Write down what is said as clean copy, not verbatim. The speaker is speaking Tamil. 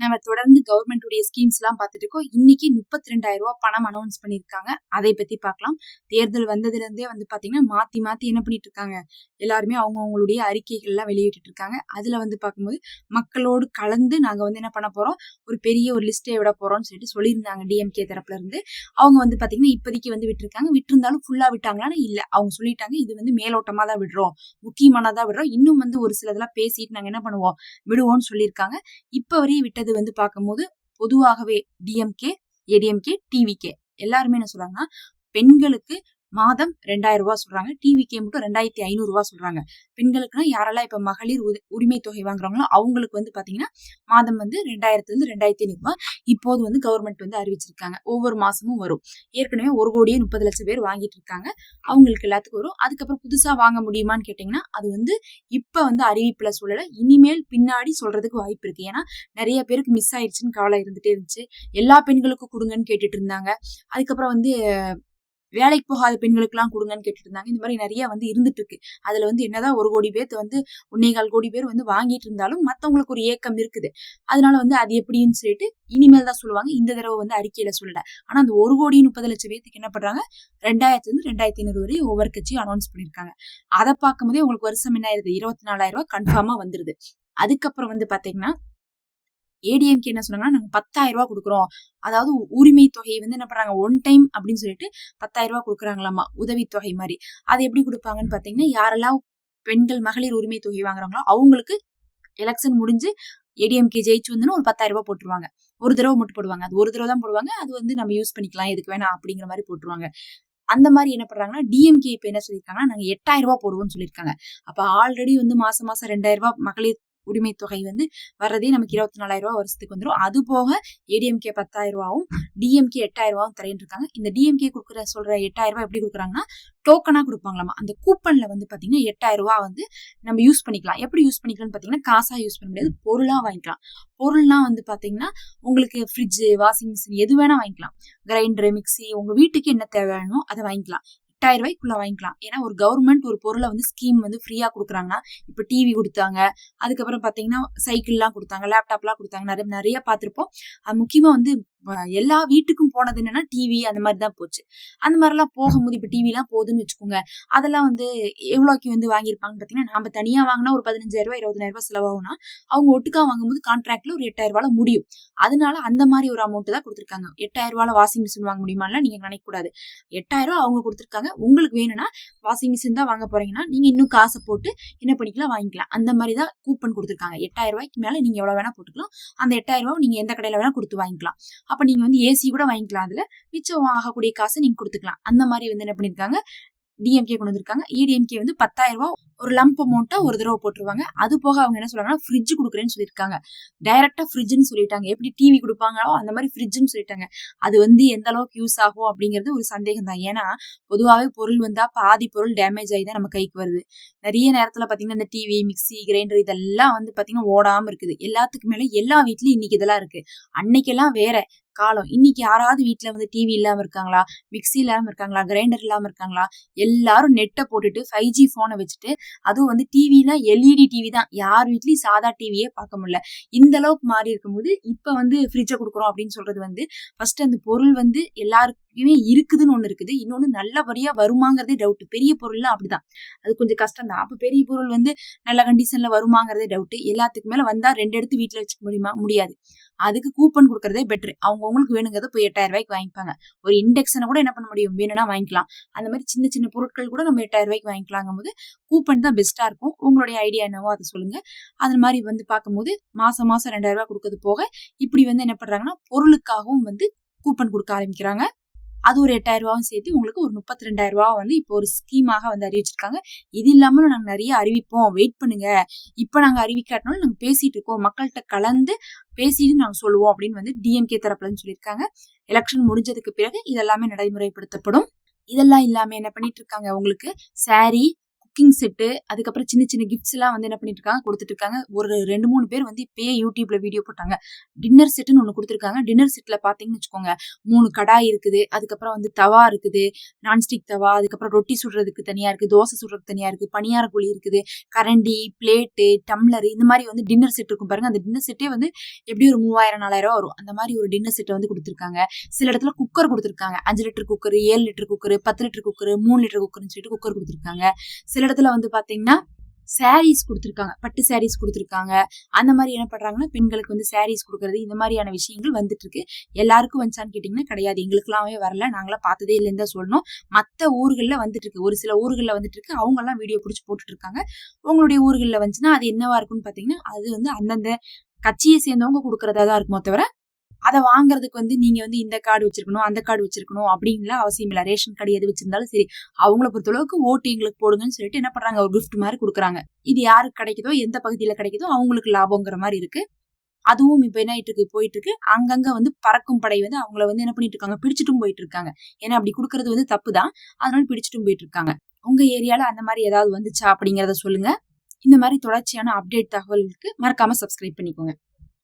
நம்ம தொடர்ந்து கவர்மெண்ட்டுடைய ஸ்கீம்ஸ் எல்லாம் பார்த்துட்டு இருக்கோம். இன்னைக்கு 32,000 ரூபாய் பணம் அனௌன்ஸ் பண்ணியிருக்காங்க. அதை பத்தி பார்க்கலாம். தேர்தல் வந்ததுல இருந்தே பாத்தீங்கன்னா மாத்தி மாத்தி என்ன பண்ணிட்டு இருக்காங்க, எல்லாருமே அவங்களுடைய அறிக்கைகள் எல்லாம் வெளியிட்டு இருக்காங்க. அதுல பார்க்கும்போது மக்களோடு கலந்து நாங்க என்ன பண்ண போறோம், ஒரு பெரிய ஒரு லிஸ்டே விட போறோம்னு சொல்லியிருந்தாங்க டிஎம்கே தரப்புல இருந்து. அவங்க பாத்தீங்கன்னா இப்போதைக்கு விட்டுருக்காங்க. விட்டிருந்தாலும் ஃபுல்லா விட்டாங்களான்னு இல்ல, அவங்க சொல்லிட்டாங்க இது மேலோட்டமா தான் விடுறோம், முக்கியமானதா விடுறோம், இன்னும் ஒரு சில இதெல்லாம் பேசிட்டு நாங்க என்ன பண்ணுவோம் விடுவோம்னு சொல்லியிருக்காங்க. இப்ப வரையும் விட்டது பார்க்கும்போது பொதுவாகவே டிஎம்கே, ஏடிஎம்கே, டிவிகே எல்லாருமே என்ன சொல்றாங்கன்னா, பெண்களுக்கு மாதம் 2,000 ரூபாய் சொல்றாங்க. டிவிகே மட்டும் 2,500 ரூபாய் சொல்றாங்க. பெண்களுக்குன்னா யாரெல்லாம் இப்ப மகளிர் உரிமை தொகை வாங்குறாங்களோ அவங்களுக்கு பாத்தீங்கன்னா மாதம் 2,000 இருந்து 2,500 ரூபாய் இப்போது கவர்மெண்ட் அறிவிச்சிருக்காங்க. ஒவ்வொரு மாசமும் வரும். ஏற்கனவே 1,30,00,000 பேர் வாங்கிட்டு இருக்காங்க. அவங்களுக்கு எல்லாத்துக்கும் வரும். அதுக்கப்புறம் புதுசா வாங்க முடியுமான்னு கேட்டீங்கன்னா அது இப்ப அறிவிப்புல சொல்லல, இனிமேல் பின்னாடி சொல்றதுக்கு வாய்ப்பு இருக்கு. ஏன்னா நிறைய பேருக்கு மிஸ் ஆயிடுச்சுன்னு கவலை இருந்துட்டே இருந்துச்சு. எல்லா பெண்களுக்கும் கொடுங்கன்னு கேட்டுட்டு இருந்தாங்க. அதுக்கப்புறம் வேலைக்கு போகாத பெண்களுக்கு எல்லாம் கொடுங்கன்னு கேட்டுட்டு இருந்தாங்க. இந்த மாதிரி நிறைய இருந்துட்டு இருக்கு. அதுல என்னதான் 1 கோடி பேர் 1.25 கோடி பேர் வாங்கிட்டு இருந்தாலும் மத்தவங்களுக்கு ஒரு ஏக்கம் இருக்குது. அதனால அது எப்படின்னு சொல்லிட்டு இனிமேல் தான் சொல்லுவாங்க. இந்த தடவை அறிக்கையில சொல்லல. ஆனா அந்த 1,30,00,000 பேருக்கு என்ன பண்றாங்க, 2,000 இருந்து 2,500 வரை ஒவ்வொரு கட்சியும் அனௌன்ஸ் பண்ணிருக்காங்க. அதை பார்க்கும் போதே உங்களுக்கு வருஷம் என்ன ஆயிருது, 24,000 ரூபாய் கன்ஃபார்மா வந்துருது. அதுக்கப்புறம் பாத்தீங்கன்னா ஏடிஎம்கே என்ன சொன்னாங்கன்னா, நாங்க 10,000 ரூபாய் கொடுக்குறோம். அதாவது உரிமை தொகை என்ன பண்றாங்க, ஒன் டைம் அப்படின்னு சொல்லிட்டு 10,000 ரூபாய் கொடுக்குறாங்களாமா, உதவித்தொகை மாதிரி. அது எப்படி கொடுப்பாங்கன்னு பாத்தீங்கன்னா, யாரெல்லாம் பெண்கள் மகளிர் உரிமை தொகை வாங்குறாங்களோ அவங்களுக்கு எலெக்ஷன் முடிஞ்சு ஏடிஎம்கே ஜெயிச்சு ஒரு 10,000 ரூபாய் போட்டுருவாங்க. ஒரு தடவை மட்டும் போடுவாங்க. அது ஒரு தடவை தான் போடுவாங்க. அது நம்ம யூஸ் பண்ணிக்கலாம், எதுக்கு வேணா அப்படிங்கிற மாதிரி போட்டுருவாங்க. அந்த மாதிரி என்ன பண்றாங்கன்னா, டிஎம்கே இப்ப என்ன சொல்லியிருக்காங்கன்னா, நாங்க 8,000 ரூபாய் போடுவோம்னு சொல்லியிருக்காங்க. அப்ப ஆல்ரெடி மாசம் 2,000 ரூபாய் மகளிர் உரிமை தொகை வர்றதே நமக்கு 24,000 ரூபாய் வருஷத்துக்கு வந்துடும். அது போக ஏடிஎம்கே 10,000 ரூபாயும் டிஎம்கே 8,000 ரூபாயும் தரேன் இருக்காங்க. இந்த டிஎம்கே சொல்ற 8,000 ரூபாய் எப்படி கொடுக்குறாங்கன்னா, டோக்கனா கொடுப்பாங்களாமா. அந்த கூப்பன்ல பாத்தீங்கன்னா 8,000 ரூபாய் நம்ம யூஸ் பண்ணிக்கலாம். எப்படி யூஸ் பண்ணிக்கலாம்னு பாத்தீங்கன்னா, காசா யூஸ் பண்ண முடியாது, பொருளா வாங்கிக்கலாம். பொருள்னா பாத்தீங்கன்னா உங்களுக்கு ஃப்ரிட்ஜ், வாஷிங் மிஷின் எது வேணா வாங்கிக்கலாம். கிரைண்டர், மிக்சி, உங்க வீட்டுக்கு என்ன தேவையானோ அதை வாங்கிக்கலாம். 8,000 ரூபாய்க்குள்ள வாங்கிக்கலாம். ஏன்னா ஒரு கவர்மெண்ட் ஒரு பொருளை ஸ்கீம் ஃப்ரீயா கொடுக்குறாங்கன்னா, இப்ப டிவி கொடுத்தாங்க, அதுக்கப்புறம் பாத்தீங்கன்னா சைக்கிள் எல்லாம் கொடுத்தாங்க, லேப்டாப் எல்லாம் கொடுத்தாங்க, நிறைய பார்த்திருப்போம். அது முக்கியமா எல்லா வீட்டுக்கும் போனது என்னன்னா டிவி, அந்த மாதிரிதான் போச்சு. அந்த மாதிரி எல்லாம் போகும்போது இப்ப டிவி எல்லாம் போகுதுன்னு வச்சுக்கோங்க, அதெல்லாம் எவ்வளவுக்கு வாங்கியிருப்பாங்கன்னு பாத்தீங்கன்னா, நாம தனியா வாங்கினா ஒரு 15,000 ரூபாய் 20,000 ரூபாய் செலவாகும்னா, அவங்க ஒட்டுக்கா வாங்கும்போது கான்ட்ராக்ட்ல ஒரு 8,000 ரூபாய் முடியும். அதனால அந்த மாதிரி ஒரு அமௌண்ட் தான் கொடுத்திருக்காங்க. 8,000 ரூபாய் வாஷிங் மிஷின் வாங்க முடியுமான்னு நீங்க நினைக்க கூடாது. 8,000 ரூபாய் அவங்க கொடுத்திருக்காங்க. உங்களுக்கு வேணும்னா வாஷிங் மிஷின் தான் வாங்க போறீங்கன்னா நீங்க இன்னும் காசை போட்டு என்ன பண்ணிக்கலாம், வாங்கிக்கலாம். அந்த மாதிரி தான் கூப்பன் கொடுத்திருக்காங்க. 8,000 ரூபாய்க்கு மேல நீங்க எவ்வளவு வேணா போட்டுக்கலாம். அந்த 8,000 ரூபாய் நீங்க எந்த கடையில வேணா கொடுத்து வாங்கிக்கலாம். அப்ப நீங்க ஏசி கூட வாங்கிக்கலாம். அதுல மிச்சம் ஆகக்கூடிய காசை நீங்க கொடுத்துக்கலாம். அந்த மாதிரி என்ன பண்ணிருக்காங்க, டிஎம்கே கொண்டு வந்திருக்காங்க. ஏடிஎம்கே 10,000 ரூபாய் ஒரு லம்ப் அமௌண்ட்டா ஒரு தடவை போட்டுருவாங்க. அது போக அவங்க என்ன சொல்றாங்கன்னா, ஃப்ரிட்ஜ் கொடுக்குறேன்னு சொல்லியிருக்காங்க. டைரக்டா ஃப்ரிட்ஜ்னு சொல்லிட்டாங்க. எப்படி டிவி கொடுப்பாங்களோ அந்த மாதிரி ஃப்ரிட்ஜ்னு சொல்லிட்டாங்க. அது எந்த அளவுக்கு யூஸ் ஆகும் அப்படிங்கிறது ஒரு சந்தேகம் தான். ஏன்னா பொதுவாகவே பொருள் பாதி பொருள் டேமேஜ் ஆகி தான் நம்ம கைக்கு வருது. நிறைய நேரத்துல பாத்தீங்கன்னா இந்த டிவி, மிக்சி, கிரைண்டர் இதெல்லாம் பாத்தீங்கன்னா ஓடாம இருக்குது. எல்லாத்துக்கு மேல எல்லா வீட்லயும் இன்னைக்கு இதெல்லாம் இருக்கு. அன்னைக்கெல்லாம் வேற காலம். இன்னைக்கு யாராவது வீட்டுல டிவி இல்லாம இருக்காங்களா, மிக்சி இல்லாம இருக்காங்களா, கிரைண்டர் இல்லாம இருக்காங்களா? எல்லாரும் நெட்டை போட்டுட்டு 5G போனை வச்சுட்டு, அதுவும் டிவினா எல்இடி டிவி தான். யார் வீட்லயும் சாதா டிவியே பார்க்க முடியல. இந்த அளவுக்கு மாறி இருக்கும்போது இப்ப ஃப்ரிட்ஜை கொடுக்குறோம் அப்படின்னு சொல்றது ஃபர்ஸ்ட் அந்த பொருள் எல்லாருக்குமே இருக்குதுன்னு ஒண்ணு இருக்குது. இன்னொன்னு நல்லபடியா வருமாங்கிறதே டவுட். பெரிய பொருள்லாம் அப்படிதான், அது கொஞ்சம் கஷ்டம் தான். அப்ப பெரிய பொருள் நல்ல கண்டிஷன்ல வருமாங்கிறதே டவுட். எல்லாத்துக்கு மேல வந்தா 2 எடுத்து வீட்டுல வச்சுக்க முடியுமா? முடியாது. அதுக்கு கூப்பன் கொடுக்கறதே பெட்டர். அவங்களுக்கு வேணுங்கிறத போய் 8,000 ரூபாய்க்கு வாங்கிப்பாங்க. ஒரு இண்டெக்ஷனை கூட என்ன பண்ண முடியும், வேணும்னா வாங்கிக்கலாம். அந்த மாதிரி சின்ன சின்ன பொருட்கள் கூட நம்ம 8,000 ரூபாய்க்கு வாங்கிக்கலாங்கும் போது கூப்பன் தான் பெஸ்டா இருக்கும். உங்களுடைய ஐடியா என்னவோ அதை சொல்லுங்க. அது மாதிரி பார்க்கும்போது மாசம் 2,000 ரூபாய் கொடுக்கறது போக இப்படி என்ன பண்றாங்கன்னா, பொருளுக்காகவும் கூப்பன் கொடுக்க ஆரம்பிக்கிறாங்க. அது ஒரு 8,000 ரூபாயும் சேர்த்து உங்களுக்கு ஒரு 32,000 ரூபாய் இப்போ ஒரு ஸ்கீமாக அறிவிச்சிருக்காங்க. இது இல்லாம நாங்க நிறைய அறிவிப்போம், வெயிட் பண்ணுங்க. இப்ப நாங்க அறிவிக்காட்டினாலும் நாங்க பேசிட்டு இருக்கோம், மக்கள்கிட்ட கலந்து பேசிட்டு நாங்க சொல்லுவோம் அப்படின்னு டிஎம்கே தரப்புலன்னு சொல்லியிருக்காங்க. எலெக்ஷன் முடிஞ்சதுக்கு பிறகு இதெல்லாமே நடைமுறைப்படுத்தப்படும். இதெல்லாம் இல்லாம என்ன பண்ணிட்டு இருக்காங்க, உங்களுக்கு சாரி, குக்கிங் செட்டு, அதுக்கப்புறம் சின்ன சின்ன கிஃப்ட்ஸ் எல்லாம் வந்து என்ன பண்ணிட்டு இருக்காங்க, கொடுத்துட்டு இருக்காங்க. ஒரு 2, 3 பேர் வந்து இப்பயே யூடியூப்ல வீடியோ போட்டாங்க. டின்னர் செட்டுன்னு ஒண்ணு கொடுத்துருக்காங்க. டின்னர் செட்ல பாத்தீங்கன்னு வச்சுக்கோங்க, 3 கடாய் இருக்குது, அதுக்கப்புறம் வந்து தவா இருக்குது, நான்ஸ்டிக் தவா, அதுக்கப்புறம் ரொட்டி சுடுறதுக்கு தனியா இருக்கு, தோசை சுடுறதுக்கு தனியா இருக்கு, பணியார குழி இருக்குது, கரண்டி, பிளேட்டு, டம்ளர், இந்த மாதிரி வந்து டின்னர் செட் இருக்கும் பாருங்க. அந்த டின்னர் செட்டே வந்து எப்படி ஒரு 3000 4000 வரும். அந்த மாதிரி ஒரு டின்னர் செட்டை வந்து கொடுத்துருக்காங்க. சில இடத்துல குக்கர் கொடுத்துருக்காங்க. 5 litre cooker, 7 litre cooker, 10 litre cooker, 3 litre குக்கர்னு சொல்லிட்டு குக்கர் கொடுத்துருக்காங்க. சில இடத்துல வந்து பாத்தீங்கன்னா சாரீஸ் கொடுத்துருக்காங்க, பட்டு சாரீஸ் கொடுத்துருக்காங்க. அந்த மாதிரி என்ன பண்றாங்கன்னா, பெண்களுக்கு வந்து சாரீஸ் கொடுக்கறது, இந்த மாதிரியான விஷயங்கள் வந்துட்டு இருக்கு. எல்லாருக்கும் வந்துச்சான்னு கேட்டீங்கன்னா கிடையாது. எங்களுக்குலாமே வரல, நாங்களாம் பார்த்ததே இல்லைன்னு தான் சொல்லணும். மற்ற ஊர்கள்ல வந்துட்டு இருக்கு, ஒரு சில ஊர்கள்ல வந்துட்டு இருக்கு. அவங்க எல்லாம் வீடியோ பிடிச்சி போட்டுட்டு இருக்காங்க. உங்களுடைய ஊர்கள்ல வந்துச்சுன்னா அது என்னவா இருக்குன்னு பாத்தீங்கன்னா, அது வந்து அந்தந்த கட்சியை சேர்ந்தவங்க கொடுக்கறதா தான் இருக்குமோ தவிர, அதை வாங்குறதுக்கு வந்து நீங்க வந்து இந்த கார்டு வச்சிருக்கணும், அந்த கார்டு வச்சிருக்கணும் அப்படின்லாம் அவசியம் இல்லை. ரேஷன் கார்டு எது வச்சிருந்தாலும் சரி, அவங்கள பொறுத்தளவுக்கு ஓட்டு எங்களுக்கு போடுங்கன்னு சொல்லிட்டு என்ன பண்றாங்க, ஒரு கிஃப்ட் மாதிரி கொடுக்குறாங்க. இது யாருக்கு கிடைக்குதோ, எந்த பகுதியில கிடைக்குதோ அவங்களுக்கு லாபங்கிற மாதிரி இருக்கு. அதுவும் இப்ப என்ன ஆயிட்டு இருக்கு, போயிட்டு இருக்கு. அங்கங்க வந்து பறக்கும் படை வந்து அவங்கள வந்து என்ன பண்ணிட்டு இருக்காங்க, பிடிச்சிட்டும் போயிட்டு இருக்காங்க. ஏன்னா அப்படி கொடுக்கறது வந்து தப்பு தான், அதனால பிடிச்சிட்டும் போயிட்டு இருக்காங்க. உங்க ஏரியால அந்த மாதிரி ஏதாவது வந்துச்சா அப்படிங்கறத சொல்லுங்க. இந்த மாதிரி தொடர்ச்சியான அப்டேட் தகவலுக்கு மறக்காம சப்ஸ்கிரைப் பண்ணிக்கோங்க.